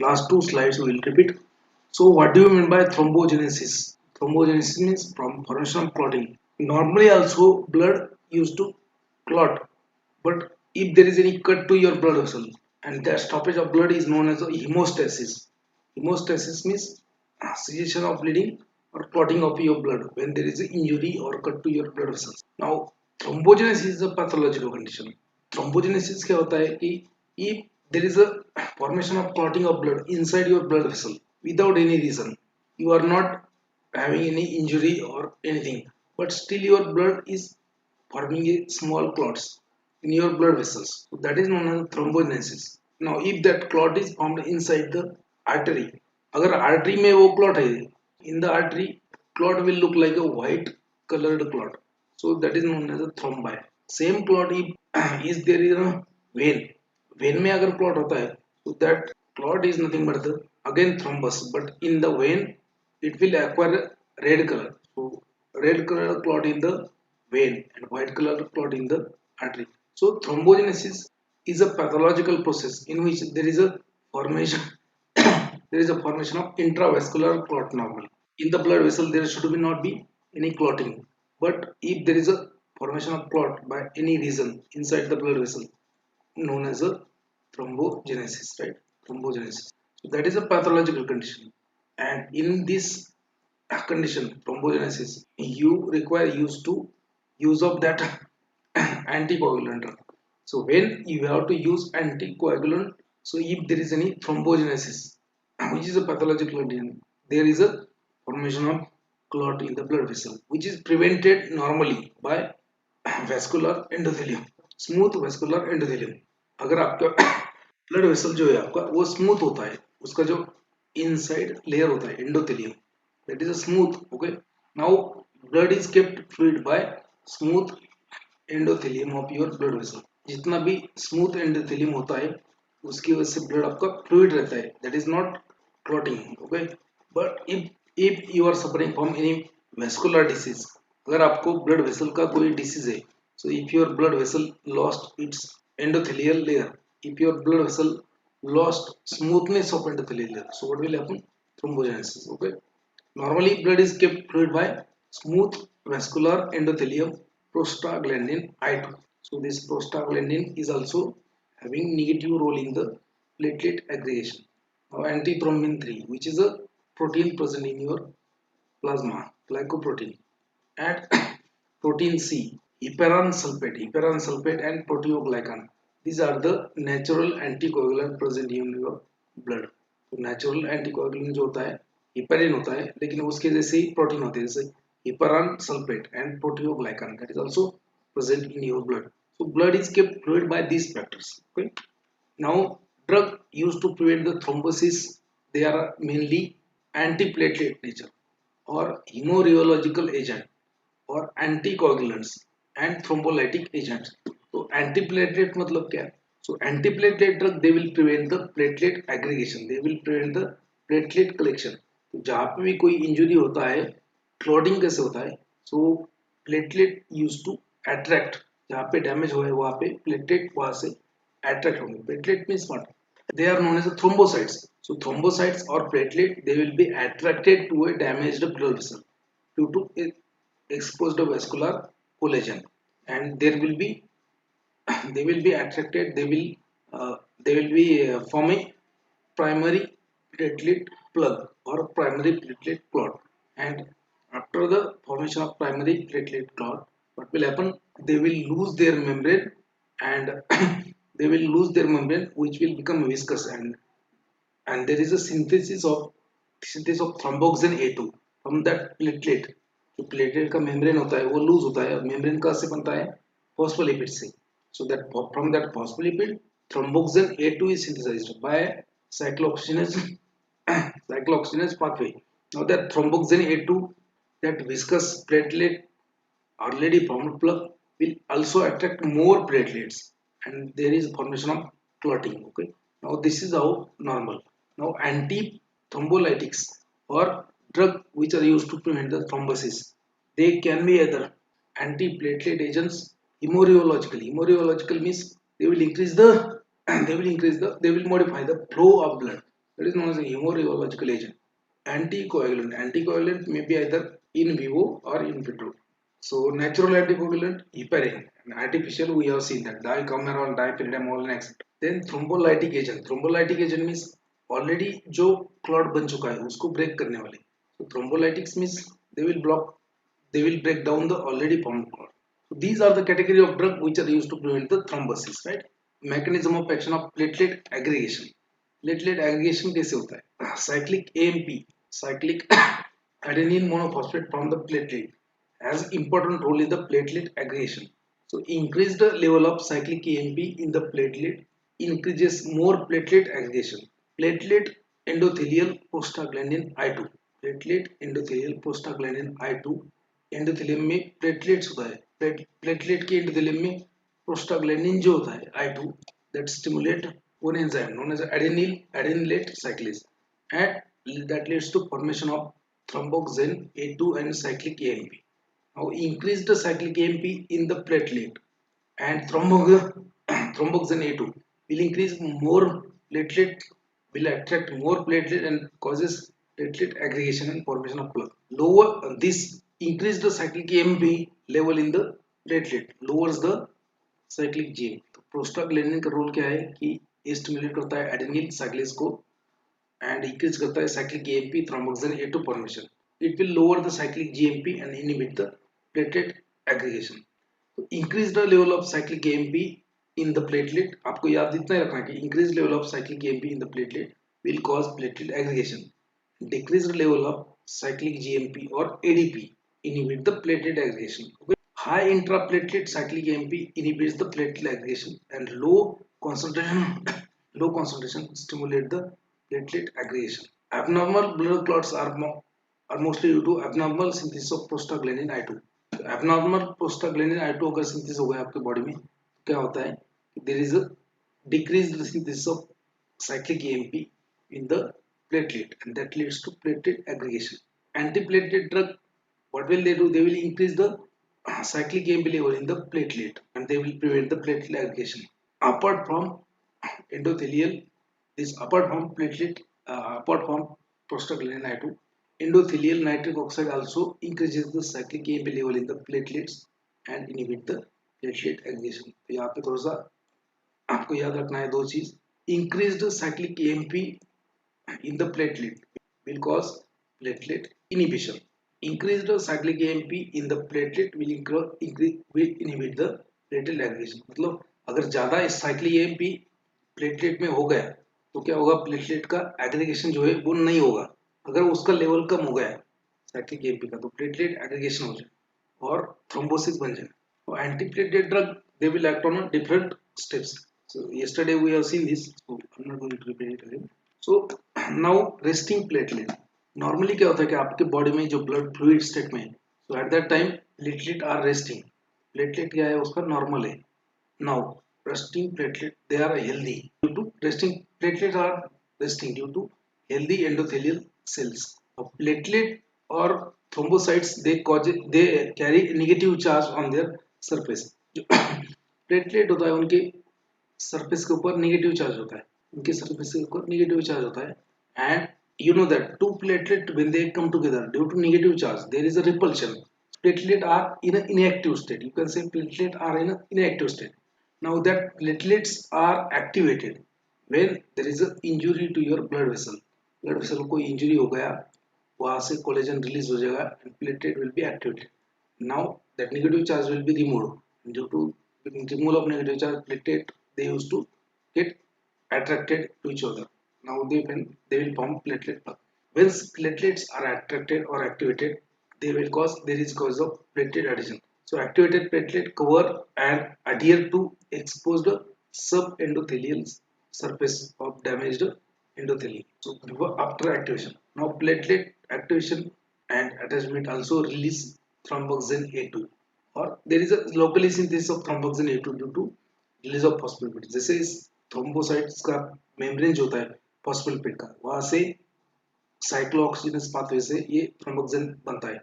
last two slides we will repeat. So what do you mean by thrombogenesis? Thrombogenesis means from formation of clotting. Normally also blood used to clot, but if there is any cut to your blood vessel and that stoppage of blood is known as a hemostasis. Hemostasis means cessation of bleeding or clotting of your blood when there is an injury or cut to your blood vessels. Now thrombogenesis is a pathological condition. Thrombogenesis क्या होता है कि if there is a formation of clotting of blood inside your blood vessel without any reason, you are not having any injury or anything, but still your blood is forming a small clots in your blood vessels. So that is known as thrombogenesis. Now if that clot is formed inside the artery, अगर artery में वो clot है, in the artery clot will look like a white colored clot. So that is known as a thrombi. Same clot if is there in a vein. Vein में अगर clot होता है, so that clot is nothing but the again thrombus, but in the vein it will acquire red color. So red color clot in the vein and white color clot in the artery. So thrombogenesis is a pathological process in which there is a formation there is a formation of intravascular clot normally. In the blood vessel there should be not be any clotting, but if there is a formation of clot by any reason inside the blood vessel known as a thrombogenesis, right? Thrombogenesis. So that is a pathological condition, and in this condition thrombogenesis you require use of that anticoagulant drug. So when you have to use anticoagulant, so if there is any thrombogenesis which is a pathological condition, there is a formation of clot in the blood vessel which is prevented normally by vascular endothelium, smooth vascular endothelium. अगर आपका blood vessel जो है आपका वो smooth होता है, उसका जो इनसाइड लेयर होता है endothelium, that is a smooth. Okay, now blood is kept fluid by smooth endothelium of your blood vessel. जितना भी smooth endothelium होता है उसकी वजह से blood आपका fluid रहता है, that is not clotting. Okay, but if you are suffering from any vascular disease, अगर आपको blood vessel का कोई disease है, so if your blood vessel lost its endothelial layer, if your blood vessel lost smoothness of endothelial layer, so what will happen? Thrombogenesis. Okay, normally blood is kept fluid by smooth vascular endothelium prostaglandin I2. So this prostaglandin is also having negative role in the platelet aggregation. Now antithrombin 3, which is a protein present in your plasma, glycoprotein, and protein C, heparan sulfate and proteoglycan. These are the natural anticoagulant present in your blood. तो natural anticoagulant जो होता है heparin होता है, लेकिन उसके जैसे ही protein होते हैं, जैसे heparan sulfate and proteoglycan, that is also present in your blood. So blood is kept fluid by these factors. Okay. Now drug used to prevent the thrombosis, they are mainly antiplatelet nature or hemorrhagical agent or anticoagulants and thrombolytic agents. तो antiplatelet मतलब क्या है? So antiplatelet drug they will prevent the platelet aggregation, they will prevent the platelet collection. तो जहाँ पे भी कोई injury होता है, क्लॉटिंग कैसे होता है? So platelet used to attract, जहाँ पे डैमेज हुआ है वहाँ पे प्लेटलेट वहाँ से अट्रैक्ट होंगे. Platelet means what? They are known as the thrombocytes. So thrombocytes or platelet they will be attracted to a damaged blood vessel due to exposed vascular collagen, and there will be they will be attracted, they will be form a primary platelet plug or primary platelet clot, and after the formation of primary platelet clot, what will happen? They will lose their membrane, and they will lose their membrane which will become viscous, and there is a synthesis of thromboxane A2 from that platelet. जो platelet का membrane होता है वो loose होता है, membrane कहाँ से बनता है? फॉस्फोलिपिड से. So that from that phospholipid thromboxane A2 is synthesized by cyclooxygenase pathway. Now that thromboxane A2, that viscous platelet already formed plug will also attract more platelets, and there is formation of clotting. Okay, now this is how normal. Now anti-thrombolytics or drug which are used to prevent the thrombosis, they can be either antiplatelet agents, hemorrhagical means they will increase the they will modify the flow of blood. That is known as a hemorrhagical agent. Anticoagulant may be either in vivo or in vitro. So natural anticoagulant heparin, and artificial we have seen that dicameron, dipyridamole, and etc. Then thrombolytic agent. Thrombolytic agent means already जो clot बन चुका है उसको break करने वाले. So thrombolytics means they will break down the already formed clot. So these are the category of drug which are used to prevent the thrombosis, right? Mechanism of action of platelet aggregation. Platelet aggregation कैसे होता है? Cyclic AMP, cyclic adenine monophosphate from the platelet has important role in the platelet aggregation. So increase the level of cyclic AMP in the platelet increases more platelet aggregation. Platelet endothelial prostaglandin I2. Platelet endothelial prostaglandin I2. Endothelium में platelets होता है. Platelet के endothelium में prostaglandin जो होता है I2 that stimulate one enzyme known as adenylate cyclase, and that leads to formation of thromboxane A2 and cyclic AMP. Now increase the cyclic AMP in the platelet and thromboxane A2 will increase more platelet, will attract more platelet and causes platelet aggregation and formation of plug. Lower this increase the cyclic AMP level in the platelet lowers the cyclic GM. तो prostaglandin का role क्या है कि ये stimulate करता है एडेनिल साइक्लेज को and increase करता है cyclic AMP thromboxane A2 formation. It will lower the cyclic GMP and inhibit the platelet aggregation. तो increase the level of cyclic AMP in the platelet. आपको याद इतना ही रखना है कि increase level of cyclic AMP in the platelet will cause platelet aggregation. Decreased level of cyclic GMP or ADP inhibit the platelet aggregation. Okay. High intraplatelet cyclic AMP inhibits the platelet aggregation and low concentration low concentration stimulate the platelet aggregation. Abnormal blood clots are mostly due to abnormal synthesis of prostaglandin I2. Abnormal prostaglandin I2 अगर synthesis हो गया आपके body में क्या होता है? There is a decreased synthesis of cyclic AMP in the platelet and that leads to platelet aggregation. Antiplatelet drug, what will they do? They will increase the cyclic AMP level in the platelet and they will prevent the platelet aggregation. Apart from endothelial, this apart from platelet, apart from prostaglandin I2, endothelial nitric oxide also increases the cyclic AMP level in the platelets and inhibit the platelet aggregation. तो यहाँ पे थोड़ा सा आपको याद रखना है दो चीज. Increased cyclic AMP in the platelet will cause platelet inhibition. Increased cyclic AMP in the platelet will inhibit the platelet aggregation. मतलब अगर ज्यादा cyclic AMP प्लेटलेट में हो गया तो क्या होगा? प्लेटलेट का एग्रीगेशन जो है वो नहीं होगा. अगर उसका लेवल कम हो गया साइक्लिक एमपी का तो प्लेटलेट एग्रीगेशन हो जाए और थ्रोम्बोसिस बन जाए. तो antiplatelet drug they will act on different steps. So yesterday we have seen this, so I am not going to repeat it again. So now resting platelet. Normally क्या होता है कि आपके बॉडी में जो ब्लड फ्लूइड स्टेट में, so at that time platelet are resting. Platelet क्या है उसका नॉर्मल है. Now, resting platelet, they are healthy due to resting platelets are resting due to healthy endothelial cells. A platelet or thrombocytes they carry negative charge on their surface. जो platelet होता है उनके surface के ऊपर negative charge होता है, उनके surface के ऊपर नेगेटिव चार्ज होता है. And you know that two platelet when they come together due to negative charge there is a repulsion. Platelet are in an inactive state. You can say platelet are in an inactive state. Now that platelets are activated when there is an injury to your blood vessel. Blood vessel को injury हो गया, वहाँ से collagen release हो जाएगा and platelet will be activated. Now that negative charge will be removed. Due to removal of negative charge, platelet they used to get attracted to each other. Now they will form platelet plug. When platelets are attracted or activated, there is cause of platelet adhesion. So activated platelet cover and adhere to exposed subendothelial surface of damaged endothelium. So after activation, now platelet activation and attachment also release thromboxane A2, or there is a locally synthesis of thromboxane A2 due to release of phospholipids. जैसे इस thrombocytes का membrane जो होता है phospholipid का, वहां से साइक्लोऑक्सीजनस pathway से ये थ्रोम्बोक्सिन बनता है.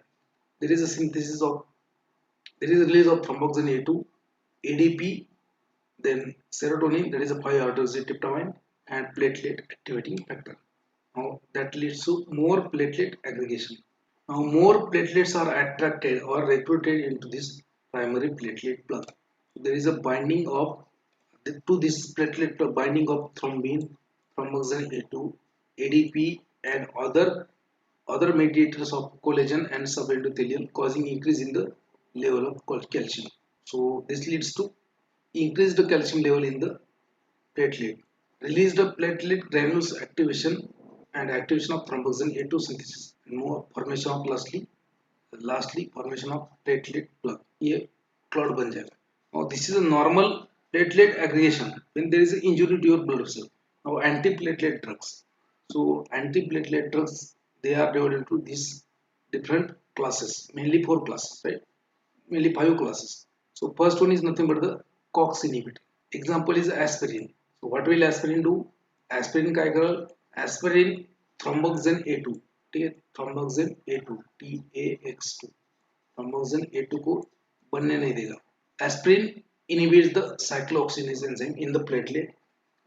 There is a synthesis of there is a release of thromboxane A2, ADP, then serotonin, that is a 5-hydroxytryptamine, and platelet activating factor. leads to more platelet aggregation. Now more platelets are attracted or recruited into this primary platelet plug. There is a binding of to this platelet plug, binding of thrombin, thromboxane A2, ADP, and other mediators of collagen and subendothelial, causing increase in the level of calcium. So this leads to increased calcium level in the platelet. Released platelet granules activation and activation of thromboxane A2 synthesis. More formation of lastly formation of platelet plug. ये clot बन जाएगा. Now this is a normal platelet aggregation when there is an injury to your blood vessel. Now antiplatelet drugs. So antiplatelet drugs, they are divided into these different classes, mainly 4 classes, right? Mainly 5 classes. So first one is nothing but the COX inhibitor. Example is aspirin. So what will aspirin do? Aspirin काय करेल? Aspirin thromboxane A2, ठीक है? Thromboxane A2, TAX2. Thromboxane A2 को बनने नहीं देगा. Aspirin inhibits the cyclooxygenase enzyme in the platelet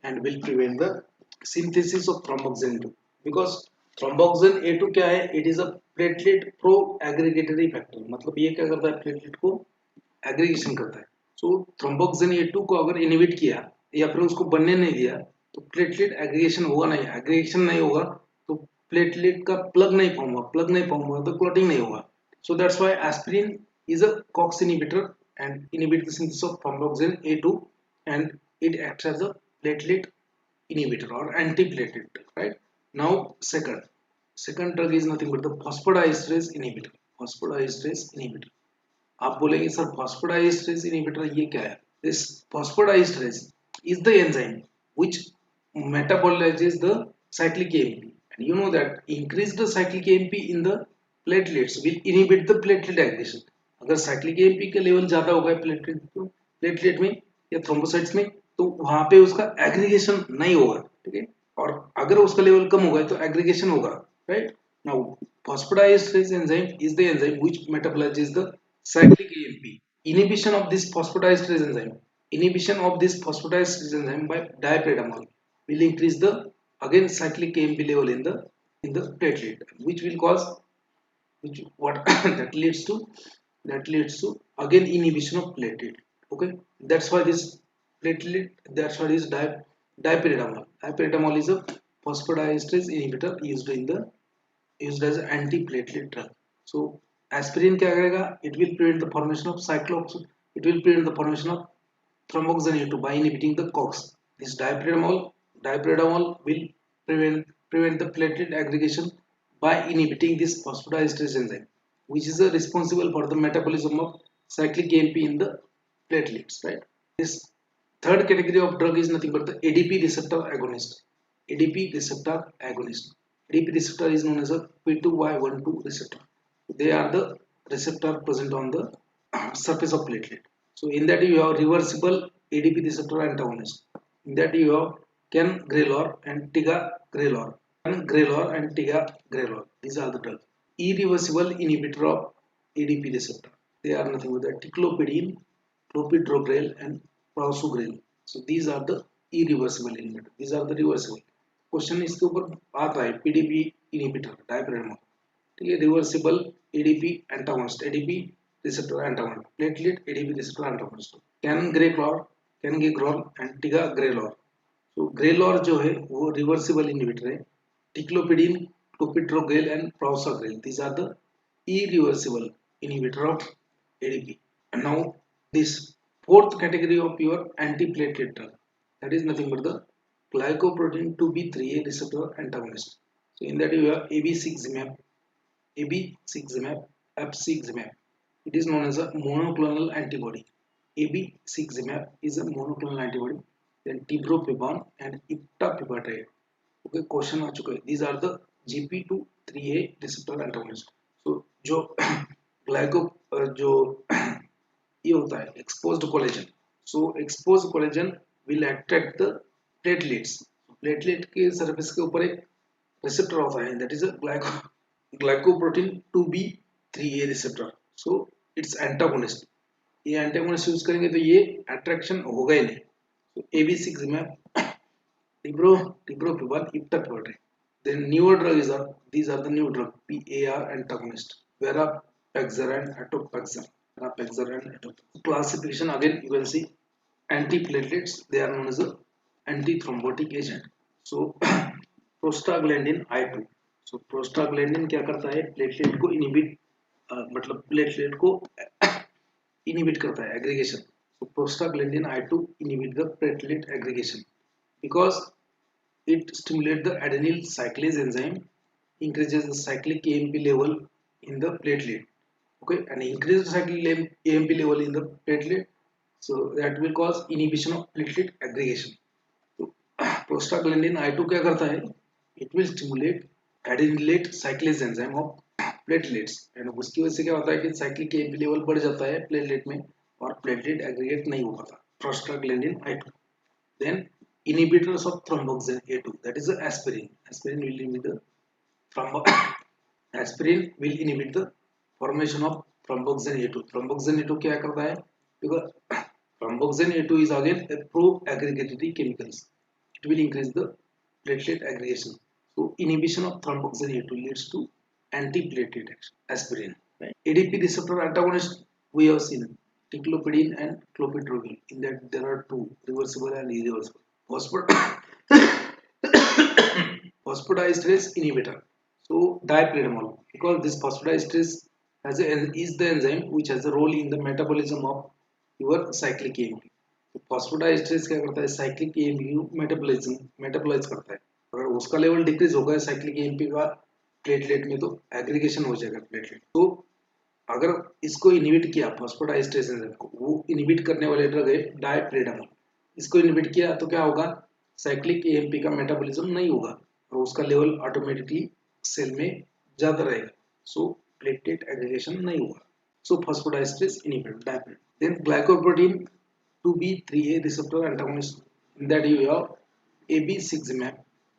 and will prevent the synthesis of thromboxane A2. Because thromboxane A2 क्या है? It is a platelet pro-aggregatory factor. मतलब ये क्या करता है? प्लेटलेट को एग्रीगेशन करता है. सो थ्रोम्बोक्सिन A2 को अगर इनहिबिट किया या फिर उसको बनने नहीं दिया तो प्लेटलेट एग्रीगेशन होगा नहीं. एग्रीगेशन नहीं होगा तो प्लेटलेट का प्लग नहीं फॉर्म होगा तो क्लॉटिंग नहीं होगा. So that's why aspirin is a COX inhibitor and inhibit the synthesis of thromboxane A2 and it acts as a platelet inhibitor or antiplatelet, right? Now second drug is nothing but the phosphodiesterase inhibitor. Phosphodiesterase inhibitor. आप बोलेंगे sir phosphodiesterase inhibitor ये क्या है? This phosphodiesterase is the enzyme which metabolizes the cyclic AMP. And you know that increased cyclic AMP in the platelets will inhibit the platelet aggregation. अगर cyclic AMP का level ज्यादा होगा platelet में या thrombocytes में तो वहां पे उसका एग्रीगेशन नहीं होगा, ठीक है? और अगर उसका लेवल कम होगा तो एग्रीगेशन होगा, right? Now phosphodiesterase enzyme is the enzyme which metabolizes the cyclic AMP. Inhibition of this phosphodiesterase enzyme by dipyridamole will increase the again cyclic AMP level in the platelet, which will cause what that leads to again inhibition of platelet. Okay, that's why this dipyridamole. Dipyridamole is a phosphodiesterase inhibitor used as an antiplatelet drug. So aspirin क्या करेगा? It will prevent the formation of thromboxane A2 by inhibiting the COX. This dipyridamole will prevent the platelet aggregation by inhibiting this phosphodiesterase enzyme, which is responsible for the metabolism of cyclic AMP in the platelets, right? This third category of drug is nothing but the ADP receptor agonist. ADP receptor agonist. ADP receptor is known as a P2Y12 receptor. They are the receptor present on the surface of platelet. So in that you have reversible ADP receptor antagonist. In that you have Cangrelor and Tigagrelor. Cangrelor and Tigagrelor. These are the drugs. Irreversible inhibitor of ADP receptor. They are nothing but the ticlopidine, clopidogrel and prasugrel. So these are the irreversible inhibitor. These are the reversible. Question इसके ऊपर आता है PDP inhibitor dipyridamole, ठीक है? Reversible ADP antagonist, ADP receptor antagonist, platelet ADP receptor antagonist, cangrelor and ticagrelor. तो grelor जो है वो रिवर्सिबल इनहिबिटर है. Ticlopidine, clopidogrel and prasugrel, these are the irreversible inhibitor of ADP. And now this fourth category of your antiplatelet drug, that is nothing but the glycoprotein 2B3A receptor antagonist. So in that you have abciximab, abciximab. It is known as a monoclonal antibody. Abciximab is a monoclonal antibody. Then tibropepon and iptapibatide. Okay, question आ चुका है. These are the GP2-3A receptor antagonist. So जो जो ये होता है exposed collagen. So exposed collagen will attract the platelets. Platelet के surface के ऊपर एक रिसेप्टर होता है, that is a glycoprotein 2B3A receptor. So it's antagonist. ये antagonist यूज करेंगे तो ये attraction होगा ही नहीं. So abciximab, टिब्रोपिबान, इप्टापिबाटाइड, Then newer drugs are, these are the new drug, PAR antagonist, Verapexer and Atopaxer. Verapexer and Atopaxer. Classification again you will see antiplatelets, they are known as a antithrombotic agent. So prostaglandin I2. So prostaglandin क्या करता है, platelet को inhibit मतलब platelet को inhibit करता है aggregation. So prostaglandin I2 inhibit the platelet aggregation because it stimulates the adenyl cyclase enzyme, increases the cyclic AMP level in the platelet. Okay, and increased cyclic AMP level in the platelet, so that will cause inhibition of platelet aggregation. So prostaglandin I2 क्या करता है, it will stimulate adenylate cyclase enzyme of platelets, and उसकी वजह से क्या होता है कि cyclic AMP level बढ़ जाता है platelet में और platelet aggregate नहीं हो पाता. Prostaglandin I2. Then inhibitors of thromboxane A2, that is the aspirin. Aspirin will inhibit the aspirin will inhibit the formation of thromboxane A2. Thromboxane A2 क्या करता है, because thromboxane A2 is again a pro-aggregatory chemicals. It will increase the platelet aggregation. So inhibition of thromboxane A2 leads to antiplatelet action. Aspirin. Right? ADP receptor antagonist we have seen ticlopidine and clopidogrel. In that there are two, reversible and irreversible. Phosphodiesterase inhibitor. So dipredamol, because this phosphodiesterase is the enzyme which has a role in the metabolism of your cyclic AMP. तो phosphodiesterase क्या करता है, cyclic AMP metabolise करता है. अगर उसका level decrease होगा cyclic AMP का प्लेटलेट में तो एग्रीगेशन हो जाएगा प्लेटलेट. तो अगर इसको इनहिबिट किया फॉस्फोडाइस्ट्रेस एंजाइम को, वो इनहिबिट करने वाले ड्रग है डायप्रेडामोल. इसको इनहिबिट किया तो क्या होगा, साइक्लिक एएमपी का मेटाबॉलिज्म नहीं होगा और उसका लेवल ऑटोमेटिकली सेल में ज्यादा रहेगा. सो प्लेटलेट एग्रीगेशन नहीं होगा. So phosphodiesterase inhibitor dipyridamole. Then glycoprotein 2B3A receptor antagonist. In that you have AB6-MAP,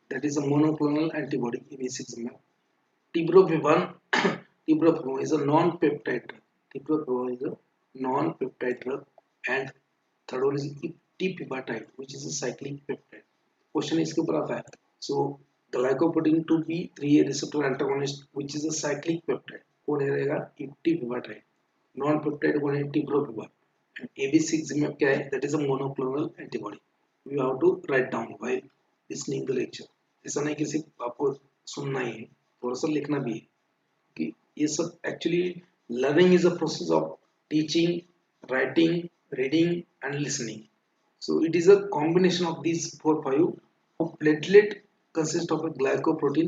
that is a monoclonal antibody. AB6-MAP. Tibrophevan. Tibrophevan is a non-peptide drug. Tibrophevan is a non-peptide drug, and third one is iptipatide, which is a cyclic peptide. Question इसके ऊपर आता है. So glycoprotein 2B3A receptor antagonist, which is a cyclic peptide, कौन रहेगा, iptipatide. Non-peptide कौन है, tibrophevan. And AB6-MAP क्या है, that is a monoclonal antibody. You have to write down while listening the lecture. ऐसा नहीं कि सिर्फ आपको सुनना ही है, थोड़ा सा लिखना भी है कि ये सब actually learning is a process of teaching, writing, reading and listening. So it is a combination of these 4-5. Platelet consist of a glycoprotein.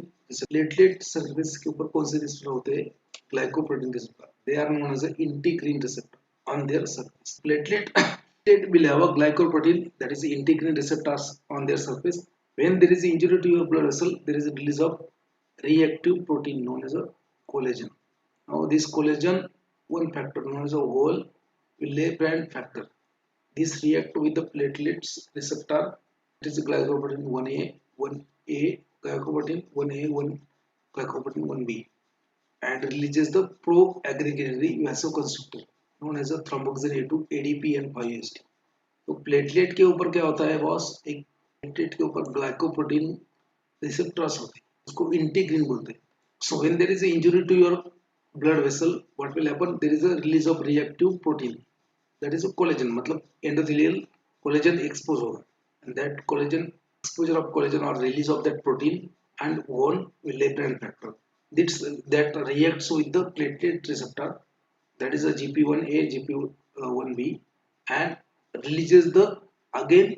Platelet surface के ऊपर कौन से रिसेप्टर होते हैं, glycoprotein receptor. They are known as a integrin receptor on their surface. Platelet will have a glycoprotein, that is the integrin receptors on their surface. When there is injury to your blood vessel, there is a release of reactive protein known as a collagen. Now this collagen, one factor known as a whole Willebrand factor, this react with the platelets receptor. It is glycoprotein 1A, 1A, glycoprotein 1A, 1 glycoprotein 1B, and releases the pro-aggregatory vasoconstrictor known as a thromboxane A2, ADP and 5-HT. तो platelet के ऊपर क्या होता है boss, एक platelet के ऊपर glycoprotein receptors होते हैं, उसको इंटीग्रिन बोलते हैं. So when there is a injury to your blood vessel, what will happen, there is a release of reactive protein, that is a collagen. मतलब एंडोथेलियल कोलेजन एक्सपोज होगा, and that collagen exposure of collagen or release of that protein and one Willebrand factor that reacts with the platelet receptor, that is a GP1A, GP1B, and releases the again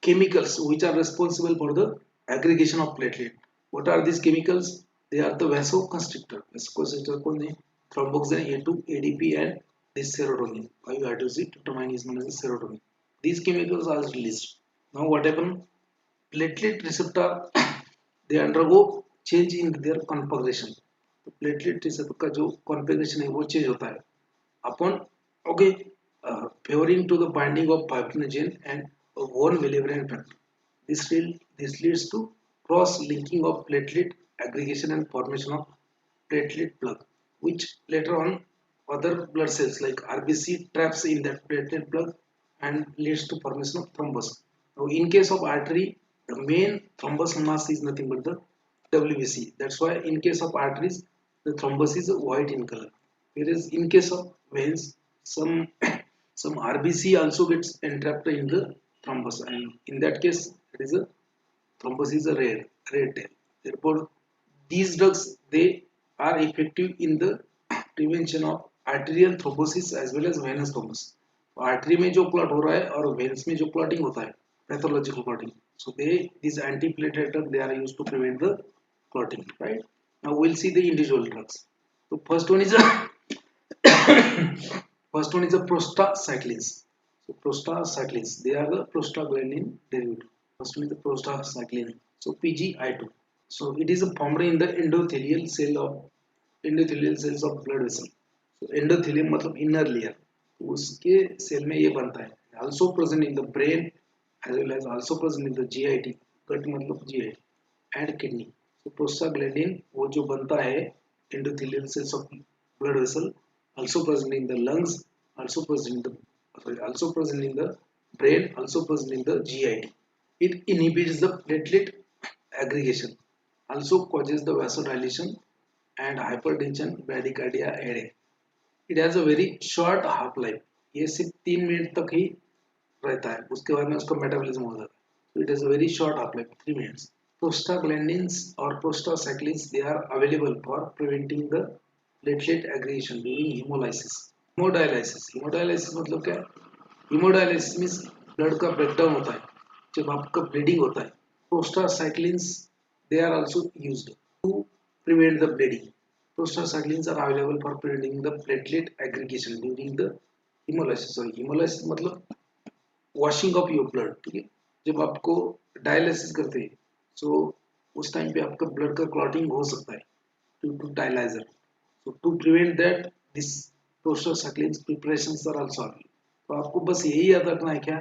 chemicals which are responsible for the aggregation of platelet. What are these chemicals? They are the vasoconstrictor. Vasoconstrictor कौन है, thromboxane A2, ADP and this serotonin. 5-hydroxytryptamine is known as serotonin. These chemicals are released. Now what happen? Platelet receptor they undergo change in their configuration. तो platelet receptor का जो configuration है वो change होता है upon okay favoring to the binding of fibrinogen and one Willebrand factor. This leads to cross linking of platelet aggregation and formation of platelet plug, which later on other blood cells like RBC traps in that platelet plug and leads to formation of thrombus. Now in case of artery, the main thrombus mass is nothing but the WBC. That's why in case of arteries, the thrombus is white in color. Whereas in case of veins, some some RBC also gets entrapped in the thrombus, and in that case, it is a thrombus is a red tail. Therefore, these drugs they are effective in the prevention of arterial thrombosis as well as venous thrombosis. Artery में जो clot हो रहा है और veins में जो clotting होता है pathological clotting so they these antiplatelet drugs they are used to prevent the clotting, right? Now we'll see the individual drugs. So first one is a first one is a prostacyclins. So prostacyclins they are the prostaglandin derivative. First one is the prostacyclin, so PGI2. So it is formed in the endothelial cells of blood vessel. So endothelium मतलब inner layer, उसके cell में ये बनता है. Also present in the brain as well as also present in the GIT, gut मतलब GIT and kidney. So prostaglandin वो जो बनता है endothelial cells of blood vessel, also present in the lungs, also present in the also present in the brain, also present in the GIT. It inhibits the platelet aggregation, also causes the vasodilation and hypertension, bradycardia, headache. It has a very short half life. ये सिर्फ 3 minute तक ही रहता है, उसके बाद में उसका metabolism हो जाता है. So it has a very short half life, 3 minutes. Prostaglandins or prostacyclins they are available for preventing the platelet aggregation during hemolysis. Hemodialysis मतलब क्या है? Hemodialysis means ब्लड का ब्रेकडाउन होता है जब आपका ब्लीडिंग होता है. Prostacyclins they are also used to prevent the bleeding. Prostacyclins are available for preventing the platelet aggregation during the hemolysis. Sorry, hemolysis मतलब washing of your blood. ठीक है, जब आपको डायलिसिस करते हैं सो उस टाइम पे आपका ब्लड का क्लॉटिंग हो सकता है due to dialyzer. So to prevent that, this prostacyclins preparations are also available. तो आपको बस यही याद रखना है क्या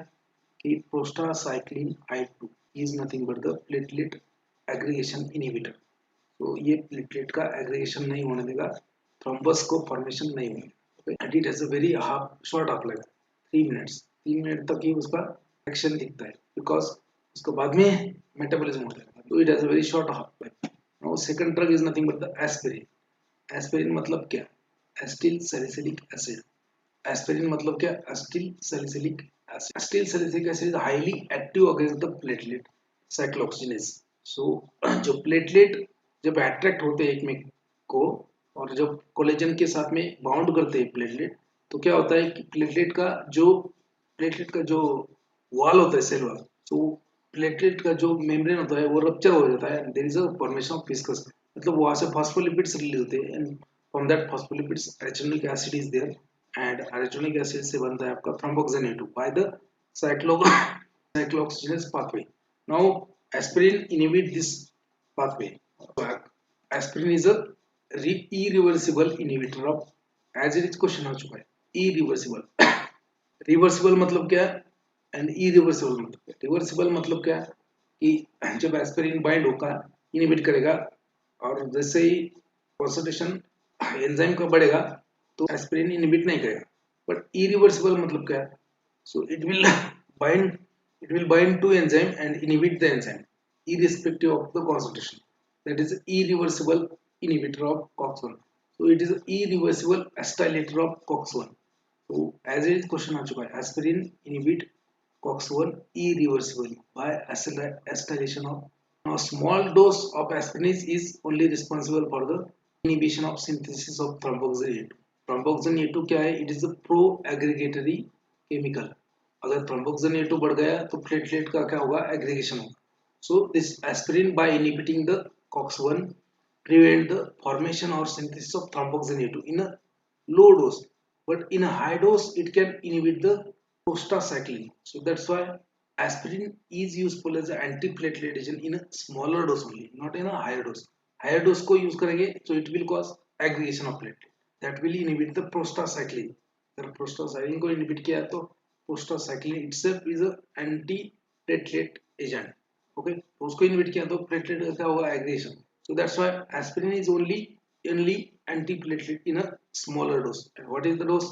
कि prostacyclin I2 is nothing but the platelet aggregation inhibitor. तो ये प्लेटलेट का एग्रीगेशन नहीं होने देगा, थ्रोम्बस को फॉर्मेशन नहीं होगा. And it has a very short half life, 3 minute तक ही उसका एक्शन दिखता है बिकॉज उसके बाद में मेटाबॉलिज्म होता है. तो it has a very short half life. Now second drug is nothing but the aspirin. Aspirin मतलब क्या? Acetyl salicylic acid. एस्पिरिन मतलब क्या? Acetyl salicylic acid. Acetyl salicylic acid is highly active against the platelet cyclooxygenase. So जो platelet जब attract होते हैं एक में को और जब कोलेजन के साथ में बाउंड करते हैं प्लेटलेट, तो क्या होता है कि प्लेटलेट का जो वॉल होता है सेल वॉल, तो प्लेटलेट का जो मेम्ब्रेन होता है वो रप्चर हो जाता है. There is a formation of viscous, मतलब वहां से फॉस्फोलिपिड्स रिलीज होते हैं and from that phospholipids arachidonic acid is there and arachidonic acid से बनता है आपका thromboxane by the cyclooxygenase pathway. Now aspirin inhibit this pathway. Aspirin is a irreversible inhibitor of, as it is question आ चुका है, irreversible. Reversible मतलब क्या है एंड irreversible मतलब क्या? रिवर्सिबल मतलब क्या है कि जब एस्पिरिन बाइंड होगा इनहिबिट करेगा और जैसे ही कॉन्सेंट्रेशन एंजाइम का बढ़ेगा तो एस्पिरिन इनहिबिट नहीं करेगा. बट irreversible मतलब क्या है? सो it will bind to enzyme and inhibit the enzyme irrespective of the concentration. That is irreversible inhibitor of COX-1. So it is irreversible acylator of COX-1. So as it is question आ चुका है, aspirin inhibit COX-1 irreversibly by acylation of. Now small dose of aspirin is only responsible for the inhibition of synthesis of thromboxane A2. Thromboxane A2 क्या है? It is a pro-aggregatory chemical. अगर thromboxane A2 बढ़ गया तो platelet का क्या होगा? Aggregation होगा. So this aspirin by inhibiting the COX-1 prevent the formation or synthesis of thromboxane A2 in a low dose, but in a high dose it can inhibit the prostacyclin. So that's why aspirin is useful as an antiplatelet agent in a smaller dose only, not in a higher dose. Higher dose को use करेंगे so it will cause aggregation of platelet. That will inhibit the prostacyclin. अगर prostacyclin को inhibit किया तो prostacyclin itself is a antiplatelet agent. Okay, तो उसको inhibit किया तो प्लेटलेट का क्या होगा? Aggregation. So that's why aspirin is only antiplatelet in a smaller dose. And what is the dose?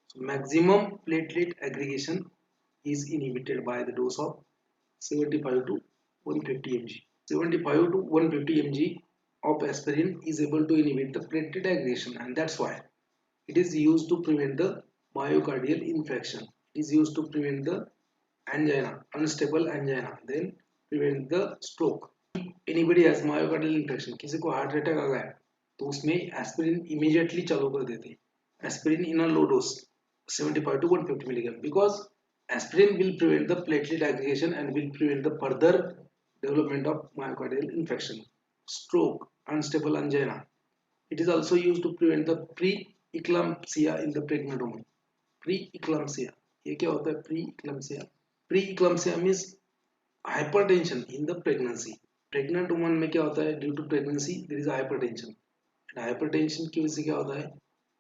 So maximum platelet aggregation is inhibited by the dose of 75 to 150 mg. 75 to 150 mg of aspirin is able to inhibit the platelet aggregation, and that's why it is used to prevent the myocardial infarction. It is used to prevent the angina, unstable angina, then prevent the stroke. Anybody has myocardial infarction, किसी को heart attack आ गया तो उसमें aspirin immediately चालू कर देते हैं. Aspirin in a low dose 75 to 150 milligram, because aspirin will prevent the platelet aggregation and will prevent the further development of myocardial infarction, stroke, unstable angina. It is also used to prevent the pre-eclampsia in the pregnant woman. Pre-eclampsia, ये क्या होता है pre-eclampsia? Pre-eclampsia means hypertension in the pregnancy. Pregnant woman में क्या होता है? Due to pregnancy there is hypertension. And hypertension की वजह से क्या होता है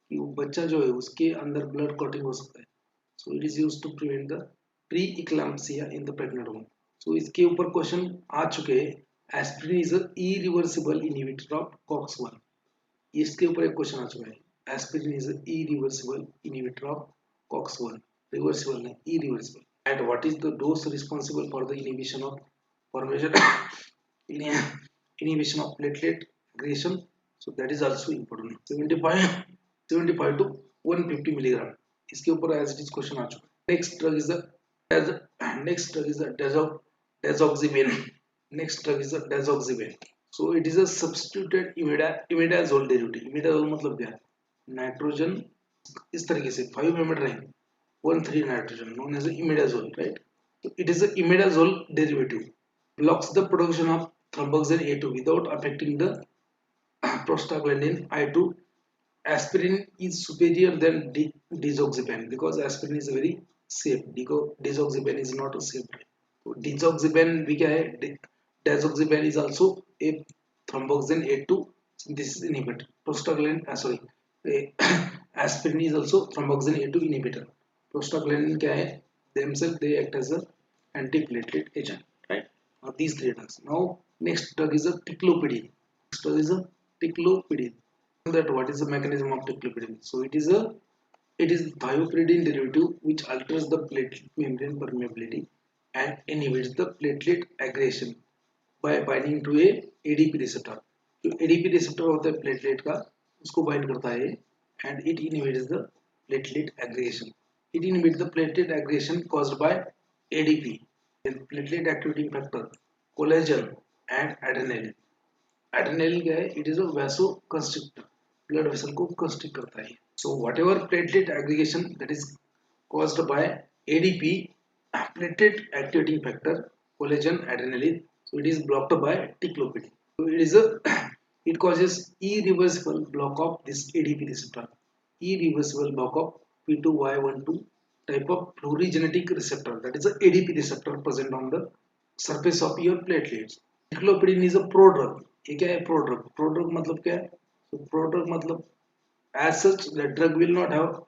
कि वो बच्चा जो है उसके अंदर blood clotting हो सकता है. So it is used to prevent the pre-eclampsia in the pregnant woman. So इसके ऊपर क्वेश्चन आ चुके हैं. Aspirin is a irreversible inhibitor of COX-1. इसके ऊपर एक क्वेश्चन आ चुका है. Aspirin is a irreversible inhibitor of COX-1. Reversible नहीं, irreversible. And what is the dose responsible for the inhibition of formation inhibition of platelet aggregation? So that is also important. 75 to 150 milligram. इसके ऊपर as it is question आ चुका है. Next drug is the desoxybane. Next drug is the desoxybane. So it is a substituted imidazole derivative. Imidazole मतलब क्या है? Nitrogen इस तरीके से 5 member ring 1,3 nitrogen known as imidazole, right? So it is a imidazole derivative, blocks the production of thromboxane A2 without affecting the prostaglandin I2. Aspirin is superior than desoxybane because aspirin is very safe. Desoxybane is not a safe drug. So desoxybane भी क्या है? Desoxybane is also a thromboxane A2 synthesis inhibitor. Aspirin is also thromboxane A2 inhibitor. Prostaglandin क्या है? Themselves they act as a antiplatelet agent, right? Now these three drugs. Now next drug is a ticlopidine. Next drug is a ticlopidine. That what is the mechanism of ticlopidine? So it is thiopyridine derivative which alters the platelet membrane permeability and inhibits the platelet aggregation by binding to a ADP receptor. जो ADP receptor होता है platelet का उसको bind करता है and it inhibits the platelet aggregation. It inhibits the platelet aggregation caused by ADP, platelet activating factor, collagen and adrenaline. Adrenaline क्या है? It is a vasoconstrictor. Blood vessel को constrict करता है. So whatever platelet aggregation that is caused by ADP, platelet activating factor, collagen, adrenaline, so it is blocked by ticlopidine. So it causes irreversible block of this ADP receptor. Irreversible block of P2Y12 type of fluorogenetic receptor, that is a ADP receptor present on the surface of your platelets. Ticlopidine is a prodrug. ये क्या है? Prodrug. Prodrug मतलब क्या है? So prodrug मतलब as such the drug will not have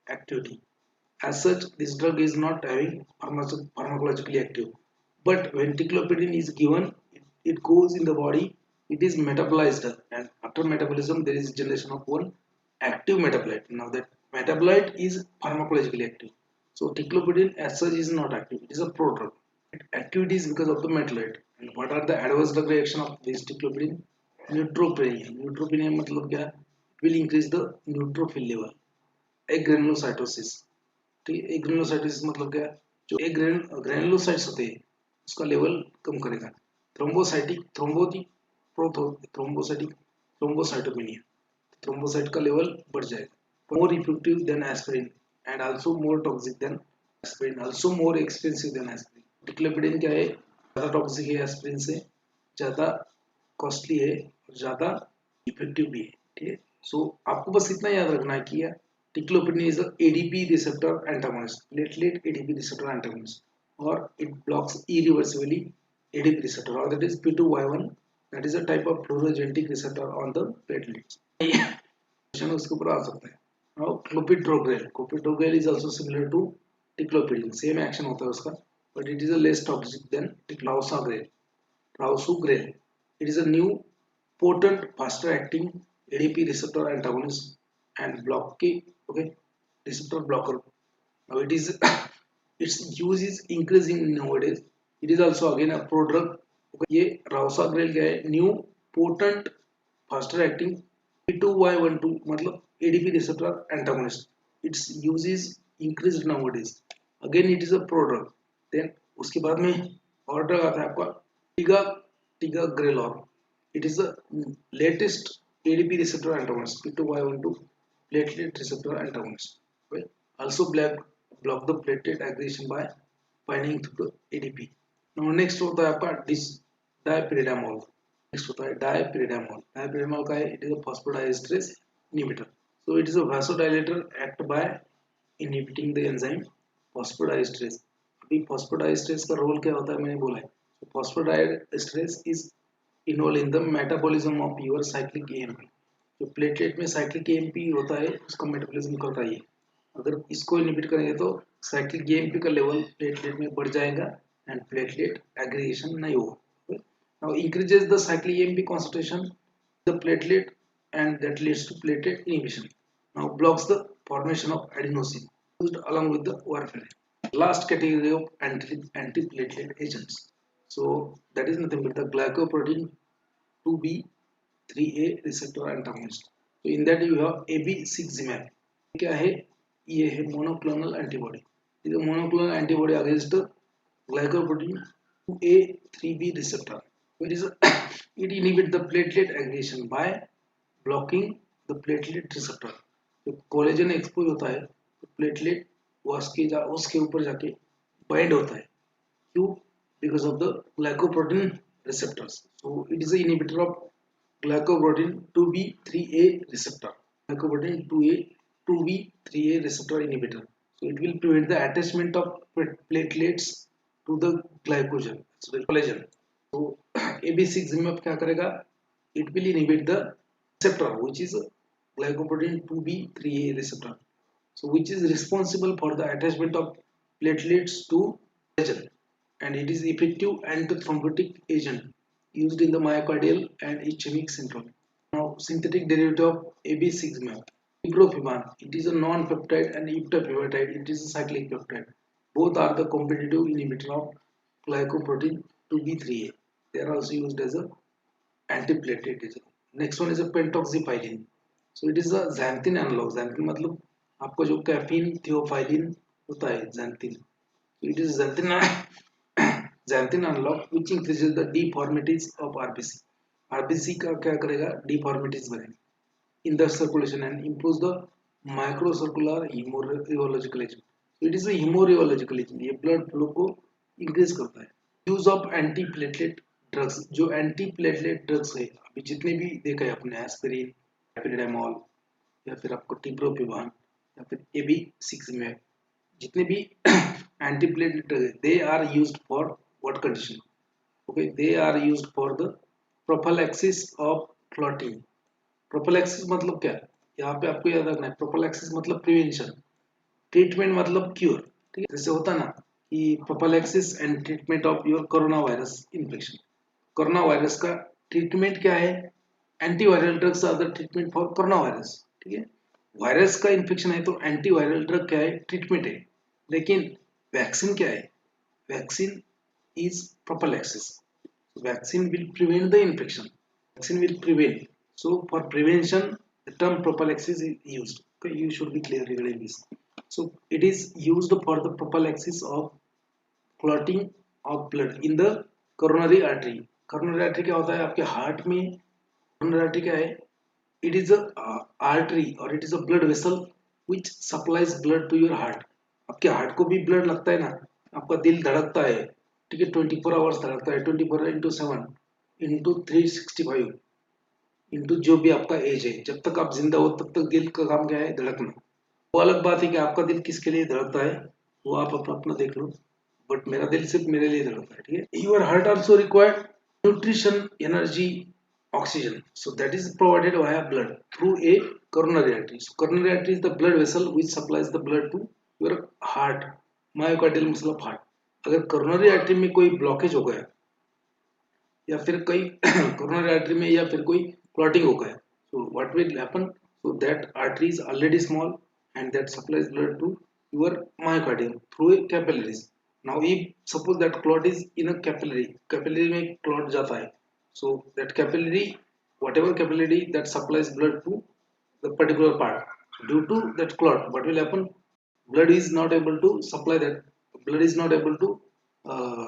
activity. As such this drug is not having pharmacologically active. But when ticlopidine is given, it goes in the body, it is metabolized, and after metabolism there is generation of one active metabolite. Now that metabolite is pharmacologically active. So ticlopidine as such is not active. It is a prodrug. Activity is because of the metabolite. And what are the adverse drug reaction of this ticlopidine? Neutropenia. Neutropenia मतलब क्या? It will increase the neutrophil level. Agranulocytosis. ठीक है? Agranulocytosis मतलब क्या? जो granulocytes होते हैं उसका लेवल कम करेगा. Thrombocytopenia. Thrombocyte का लेवल बढ़ जाएगा. More effective than aspirin and also more toxic than aspirin, also more expensive than aspirin. Ticlopidine क्या है? ज़्यादा टॉक्सिक है एस्पिरिन से, ज़्यादा कॉस्टली है और ज़्यादा इफेक्टिव भी है. ठीक है? सो आपको बस इतना याद रखना है कि ticlopidine is ADP receptor antagonist, platelet ADP receptor antagonist, or it blocks irreversibly ADP receptor, or that is P2Y1, that is a type of fluorogenetic receptor on the platelets. Question उसके ऊपर आ सकता है. Now clopidogrel is also similar to ticlopidine, same action होता है उसका, but it is a less toxic than rausugrel. It is a new potent faster acting ADP receptor antagonist and receptor blocker. Now its use is increasing nowadays. It is also again a prodrug. ये rausugrel क्या है? New potent faster acting P2Y12 मतलब ADP receptor antagonist. Its use is increased nowadays. Again it is a prodrug. Then उसके बाद में और drug आता है आपका टिगा टिगाग्रेलॉर. It is the latest ADP receptor antagonist P2Y12 platelet receptor antagonist. Well, also block the platelet aggregation by binding to the ADP. Now next होता है आपका dipyridamole. Next होता है dipyridamole. Dipyridamole का है it is a phosphodiesterase inhibitor. So it is a vasodilator act by inhibiting the enzyme phosphodiesterase. अभी phosphodiesterase का role क्या होता है मैंने बोला है. So phosphodiesterase is involved in the metabolism of your cyclic AMP. जो प्लेटलेट में साइक्लिक एएमपी होता है उसका मेटाबॉलिज्म करता है. अगर इसको इनहिबिट करेंगे तो साइक्लिक एएमपी का लेवल प्लेटलेट में बढ़ जाएगा एंड प्लेटलेट एग्रीगेशन नहीं होगा. Now increases the cyclic AMP concentration the platelet and that leads to platelet inhibition. Now blocks the formation of adenosine used along with the warfarin. Last category of antiplatelet agents. So that is nothing but the glycoprotein 2B3A receptor antagonist. So in that you have AB6 क्या है ये है monoclonal antibody. It is a monoclonal antibody against the glycoprotein 2A3B receptor. It is it inhibits the platelet aggregation by blocking the platelet receptor. तो collagen expose होता है तो platelet उसके ऊपर जाके बाइंड होता है. क्यों? Because of the glycoprotein receptors. So it is an inhibitor of glycoprotein 2B3A receptor. Glycoprotein 2B3A receptor inhibitor. So it will prevent the attachment of platelets to the glycogen. So the collagen. So AB6 क्या करेगा? It will inhibit the receptor which is glycoprotein 2B3A receptor. So which is responsible for the attachment of platelets to collagen. And it is effective antithrombotic agent used in the myocardial and ischemic syndrome. Now, synthetic derivative of AB6 ibuprofen. It is a non-peptide and iptapivatide. It is a cyclic peptide. Both are the competitive inhibitor of glycoprotein 2B3A. They are also used as a antiplatelet agent. Next one is a pentoxifylline. So it is a xanthine analog. Xanthine मतलब आपको जो caffeine theophylline होता है xanthine. So it is xanthine analog which increases the deformities of RBC. RBC का क्या करेगा? Deformities बनेगा in the circulation and improves the microcircular hemorrhagical agent. So it is a hemorrhagical agent. ये blood flow को increase करता है. Use of antiplatelet drugs. जो antiplatelet drugs है अभी जितने भी देखा है अपने एस्पिरिन, पैरासिटामोल या फिर आपको टिप्रोपिवान या फिर AB6 जितने भी antiplatelet drugs they are used for what condition? Okay, they are used for the prophylaxis of clotting. Prophylaxis मतलब क्या? यहाँ पे आपको याद रखना है prophylaxis मतलब प्रिवेंशन, ट्रीटमेंट मतलब क्योर. ठीक है, जैसे होता ना कि prophylaxis and treatment of your corona virus infection. Corona virus का ट्रीटमेंट क्या है? Antiviral drugs are the treatment for corona virus. ठीक है, वायरस का इन्फेक्शन है तो एंटीवायरल ड्रग क्या है? ट्रीटमेंट है. लेकिन वैक्सीन क्या है? Vaccine is prophylaxis. Vaccine will prevent the infection. Vaccine will prevent. So for prevention, the term prophylaxis is used. Okay, you should be clear regarding this. So it is used for the prophylaxis of clotting of blood in the coronary artery. Coronary artery क्या होता है? आपके heart में coronary artery क्या है? It is a artery or it is a blood vessel which supplies blood to your heart. आपके heart को भी ब्लड लगता है ना, आपका दिल धड़कता है. ठीक है, 24 आवर्स धड़कता है, 24/7 इंटू 365 इंटू जो भी आपका एज है. जब तक आप जिंदा हो तब तक दिल का काम क्या है? धड़कना. वो अलग बात है कि आपका दिल किसके लिए धड़कता है वो आप अपना देख लो, बट मेरा दिल सिर्फ मेरे लिए धड़कता है. ठीक है, your heart also required nutrition, energy, oxygen. So that is provided via blood through a coronary artery. So coronary artery is the blood vessel which supplies the blood to your heart, myocardial muscle of heart. अगर coronary artery में कोई blockage हो गया या फिर कोई coronary artery में या फिर कोई clotting हो गया, so what will happen? So that artery is already small and that supplies blood to your myocardium through a capillaries. Now if suppose that clot is in a capillary में clot जाता है, so that capillary whatever capillary that supplies blood to the particular part. Due to that clot, what will happen? Blood is not able to supply that. Blood is not able to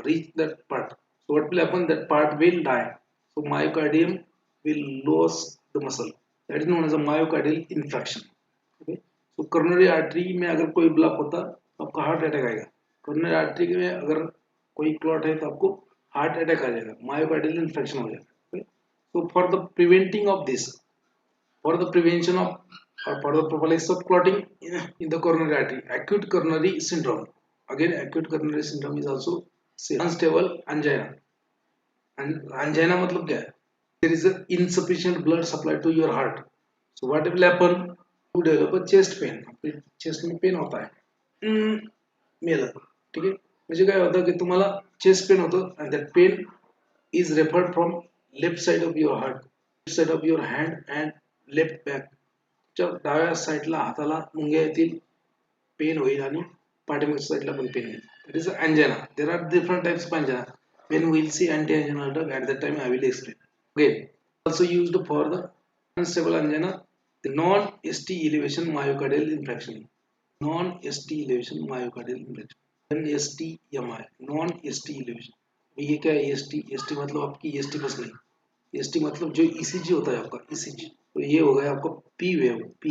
reach that part. So what will happen? That part will die. So myocardium will lose the muscle. That is known as a myocardial infarction. Okay? So coronary artery में अगर कोई block होता तो आपका heart attack आएगा. coronary artery में अगर कोई क्लॉट है तो आपको हार्ट अटैक आ जाएगा, मायोकार्डियल इन्फेक्शन हो जाएगा. Okay? So for the preventing of this, for the prevention of or for the prophylaxis of clotting in the coronary artery, acute coronary syndrome. Again, acute coronary syndrome is also unstable angina. And angina मतलब क्या है? There is a insufficient blood supply to your heart. So what will happen? You develop a chest pain. Chest में pen होता है मेला, ठीक है. म्हणजे काय होतं की तुम्हाला चेस्ट पेन होतं and that pain is referred from left side of your heart, left side of your hand and left back. डाव्या साईडला हाताला मुंग्या येतील, पेन होईल आणि पाठीमागच्या साईडला पण पेन येईल. That is angina. There are different types of angina. When we will see anti-anginal drug, at that time I will explain. Again, also used for the unstable angina, the non-ST elevation myocardial infarction. Non-ST elevation myocardial infarction. NSTMI, non-ST elevation. ये क्या है? ST मतलब आपकी ST बस नहीं. ST मतलब जो ECG होता है आपका ECG. तो ये हो गया आपका P wave, P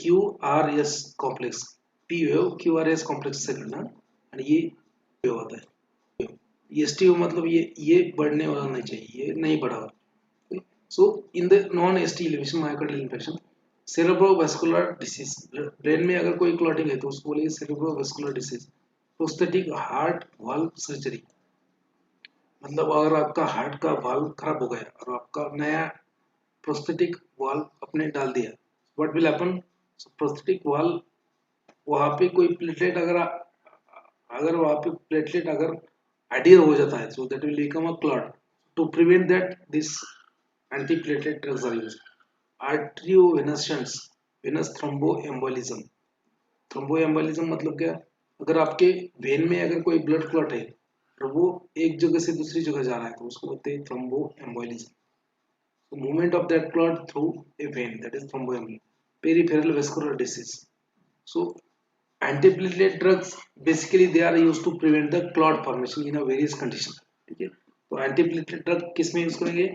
QRS complex, P wave QRS complex से करना. और ये वेव होता है. EST मतलब ये बढ़ने वाला नहीं चाहिए, ये नहीं बढ़ा. So in the non-ST elevation myocardial infarction, cerebrovascular disease, brain में अगर कोई क्लॉटिंग है तो उसको बोलेंगे cerebrovascular disease. Prosthetic heart valve surgery, मतलब अगर आपका हार्ट का वाल्व खराब हो गया और आपका नया प्रोस्थेटिक वाल्व अपने डाल दिया, what will happen? Prosthetic valve वहां पे कोई प्लेटलेट अगर वहां पे प्लेटलेट अगर एडियर हो जाता है, so that will become a clot. To prevent that, this antiplatelet drugs are used. Arteriovenous shunts, venous thromboembolism. Thromboembolism मतलब क्या? अगर आपके वेन में अगर कोई ब्लड क्लॉट है और वो एक जगह से दूसरी जगह जा रहा है तो उसको बोलते हैं thromboembolism. So movement of that clot through a vein, that is thromboembolism. Peripheral vascular disease. So antiplatelet drugs basically they are used to prevent the clot formation in a various condition. ठीक है, तो antiplatelet drug किस में use करेंगे?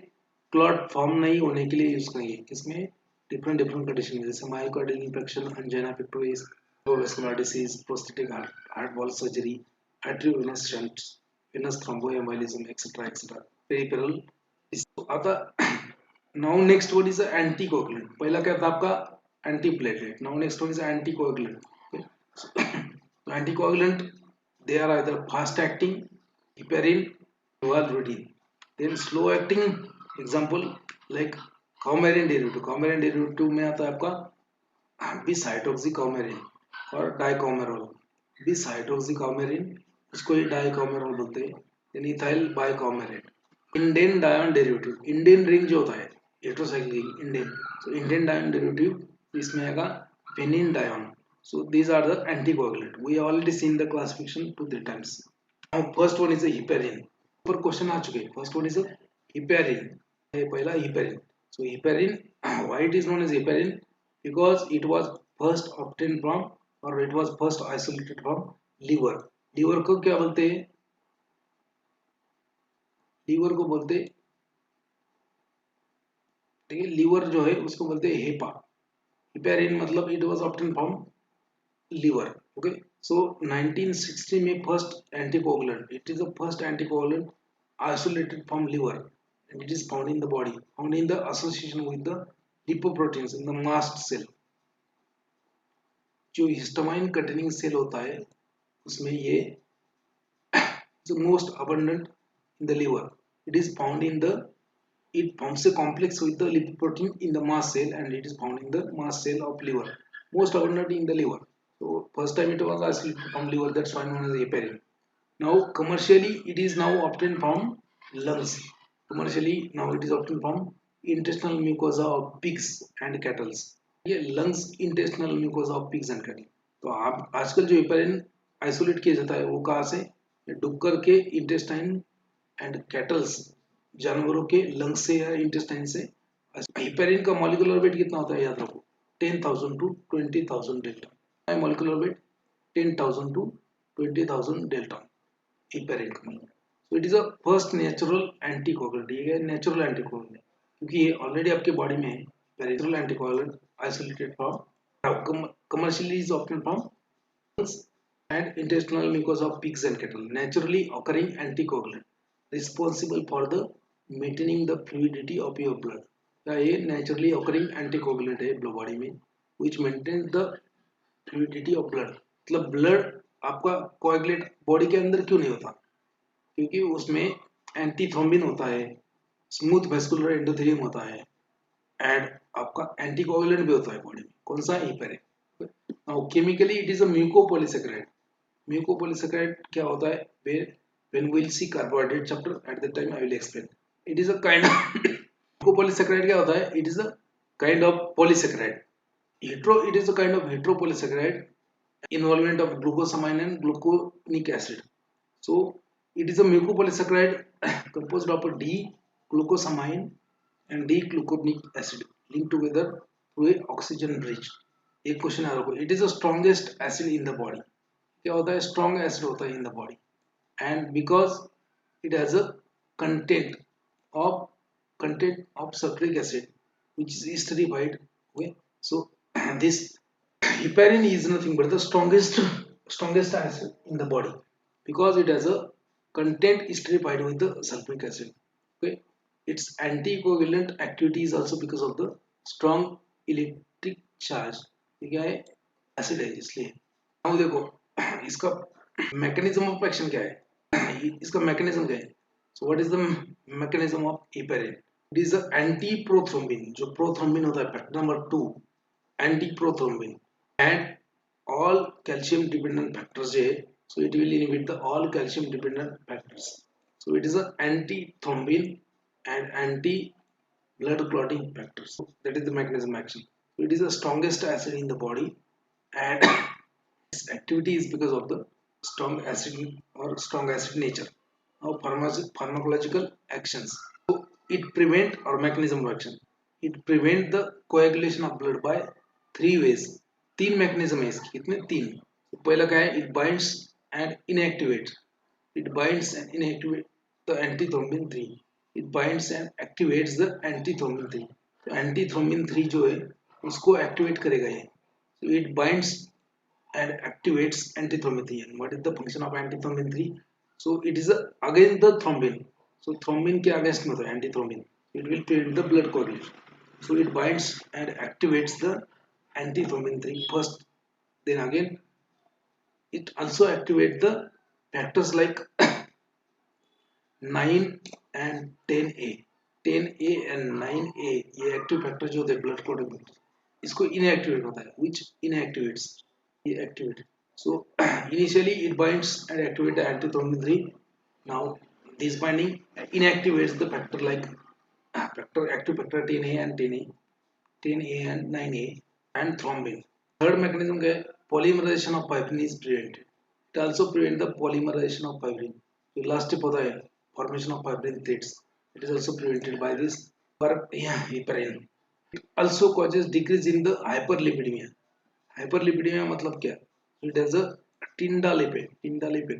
Clot form नहीं होने के लिए यूज करेंगे. किसमें? डिफरेंट कंडीशन में, जैसे myocardial infection, angina pectoris, vascular disease, prosthetic heart valve surgery, arteriovenous shunts, venous thromboembolism, etc. etc. Peripheral. आता now next one is anticoagulant. पहला क्या था आपका? Antiplatelet. Now next one is anticoagulant. Anticoagulant they are either fast acting, heparin, valproate. Then slow acting, example like coumarin derivative. coumarin derivative में आता है आपका बिसाइटोक्सिकौमेरिन और डाइकौमेरोल. बिसाइटोक्सिकौमेरिन उसको ही डाइकौमेरोल बोलते हैं. Then ethyl बाइकौमेरेट. इंडेन डायन डेरिवेटिव, इंडेन रिंग जो होता है हेटेरोसाइक्लिक इंडेन, so इंडेन डायन डेरिवेटिव इसमें आएगा पेनिन डायन. So these are the anticoagulant. We already seen the classification 2-3 times. Now first one is a heparin. ऊपर क्वेश्चन आ चुके हैं. First one is a heparin. ये पहला heparin. So heparin, why it is known as heparin? Because it was first obtained from or it was first isolated from liver. Liver को क्या बोलते हैं? Liver को बोलते, ठीक है, liver जो है उसको बोलते हैं हेपा. heparin मतलब it was obtained from liver. Okay, so 1960 में first anticoagulant, it is the first anticoagulant isolated from liver and it is found in the body, found in the association with the lipoproteins in the mast cell. जो histamine containing cell होता है उसमें ये the most abundant in the liver. It is found in the, it forms a complex with the lipoprotein in the mast cell and it is found in the mast cell of liver, most abundant in the liver. So first time it was isolated from liver, that's why known as heparin. Now commercially it is now obtained from lungs. Commercially now it is obtained from intestinal mucosa of pigs and cattle. ये lungs intestinal mucosa of pigs and cattle. तो आप आजकल जो heparin isolate किया जाता है वो कहाँ से? डुक्कर के intestine and cattle जानवरों के लंग्स से या इंटेस्टाइन से। हिपेरिन का मॉलिक्यूलर वेट कितना होता है याद रखो, 10,000 to 20,000 dalton. Molecular weight 10,000 to 20,000 dalton heparin का molecular. So it is a first natural anticoagulant. ये नेचुरल एंटीकोगुलेंट क्योंकि ये ऑलरेडी आपके बॉडी में है। Natural anticoagulant isolated from commercially is obtained from and intestinal mucosa of pigs and cattle. Naturally occurring anticoagulant responsible for the maintaining the fluidity of your blood. ये naturally occurring anticoagulant है blood body में which maintains the fluidity of blood. मतलब blood आपका coagulate body के अंदर क्यों नहीं होता, क्योंकि उसमें एंटीथ्रोम्बिन होता है, स्मूथ वेस्कुलर एंडोथेलियम होता है एंड आपका एंटीकोगुलेंट भी होता है बॉडी में। कौन सा? Heparin. Now chemically it is a mucopolysaccharide. Mucopolysaccharide क्या होता है? when we'll see carbohydrate chapter at that time I will explain. It is a kind of mucopolysaccharide क्या होता है? It is a kind of polysaccharide. It is a kind of heteropolysaccharide involvement of glucosamine and gluconic acid. So it is a mucopolysaccharide composed of a D-glucosamine and D-gluconic acid linked together through a oxygen bridge. एक question आ रहा है, it is the strongest acid in the body. क्या होता है? Strong acid होता है in the body and because it has a content of sulphuric acid which is esterified. Okay, so this heparin is nothing but the strongest acid in the body because it has a content esterified with the sulfuric acid. Okay, its anticoagulant activity is also because of the strong electric charge. क्या है? Acid है इसलिए। अब देखो इसका mechanism of action क्या है, इसका मैकेनिज्म क्या है? So what is the mechanism of heparin? It is a anti prothrombin. जो प्रोथ्रोम्बिन होता है factor number 2 anti prothrombin and all calcium dependent factors है। So it will inhibit the all calcium dependent factors. So it is a anti thrombin and anti blood clotting factors. So that is the mechanism action. So it is the strongest acid in the body and its activity is because of the strong acid or strong acid nature. Now pharmacological actions. So it prevent or mechanism of action. It prevent the coagulation of blood by 3 ways. तीन mechanism है इसकी। कितने? तीन। तो पहला क्या है? It binds and inactivates. It binds and inactivates the antithrombin 3. It binds and activates the antithrombin 3. तो antithrombin 3 जो है उसको एक्टिवेट करेगा ये। So it binds and activates antithrombin 3. And what is the function of antithrombin 3? So it is against the thrombin. So thrombin के against में होता है antithrombin. It will prevent the blood coagulation. So it binds and activates the antithrombin 3 first. Then again it also activates the factors like 9 and 10A. 10A and 9A ये active factor जो होते हैं blood clotting factor, इसको inactivate होता है। which inactivates? ये activate. so initially it binds and activate the antithrombin 3. now this binding inactivates the factor like active factor 10A and 10A and 9A and thrombin. Third mechanism क्या है? polymerization of fibrin is prevented. It also prevent the polymerization of fibrin. जो last step होता है formation of fibrin threads, it is also prevented by this heparin. It also causes decrease in the hyperlipidemia. Hyperlipidemia मतलब क्या? It has a tyndalipid.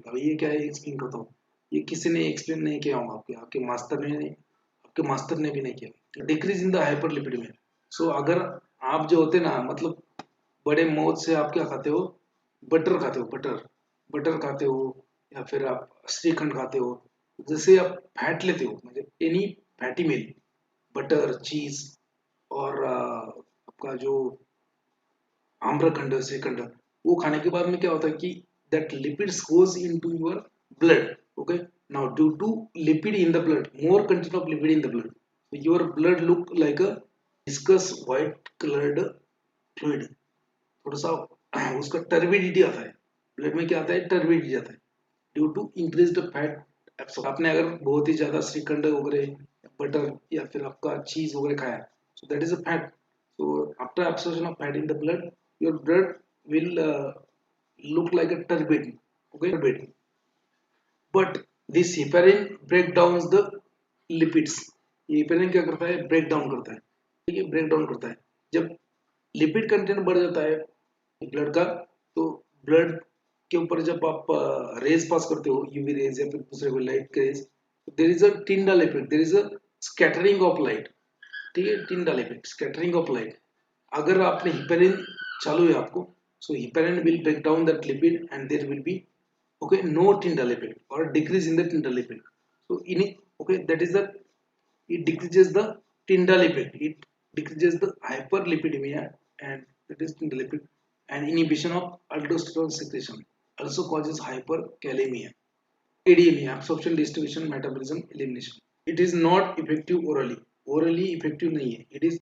अब ये क्या है? Explain करता हूँ। ये किसी ने एक्सप्लेन नहीं किया होगा आपके मास्टर ने भी नहीं किया। Decrease in the hyperlipidemia. सो अगर आप जो होते ना, मतलब बड़े मौत से आप क्या खाते हो? बटर खाते हो, बटर खाते हो या फिर आप श्रीखंड खाते हो। जैसे आप फैट लेते हो, मतलब एनी फैटी मील, बटर, चीज और आपका जो आम्रखंड, श्रीखंड, वो खाने के बाद में क्या होता है कि that lipids goes into your blood. Okay, now due to lipid in the blood, more content of lipid in the blood, your blood look like a viscous white coloured fluid. थोड़ा सा उसका टर्बिडिटी आता है blood में, क्या आता है? Turbidity आता है due to increased fat absorb. आपने अगर बहुत ही ज्यादा श्रीखंड वगैरह, बटर या फिर आपका चीज वगैरह खाया, so that is a fat. So after absorption of fat in the blood, your blood will look like a turbid. Okay, turbid. But this heparin break down the lipids, ये हेपेरिन क्या करता है, ब्रेक डाउन करता है, ठीक है, break down करता है। जब लिपिड कंटेंट बढ़ जाता है ब्लड का, तो ब्लड के ऊपर जब आप रेज पास करते हो, यूवी रेज या फिर दूसरे कोई लाइट के rays, there is a Tyndall effect, there is a scattering of light, ठीक है, Tyndall effect, scattering of light. अगर आपने हिपेरिन चालू है आपको, so heparin will break down that lipid and there will be okay no tyndall effect or decrease in the tyndall effect. So in it, okay, that is the, it decreases the tyndall effect, it decreases the hyperlipidemia, and that is tyndall effect, and inhibition of aldosterone secretion, also causes hyperkalemia, ADME, absorption, distribution, metabolism, elimination. It is not effective orally, orally effective नहीं है, it is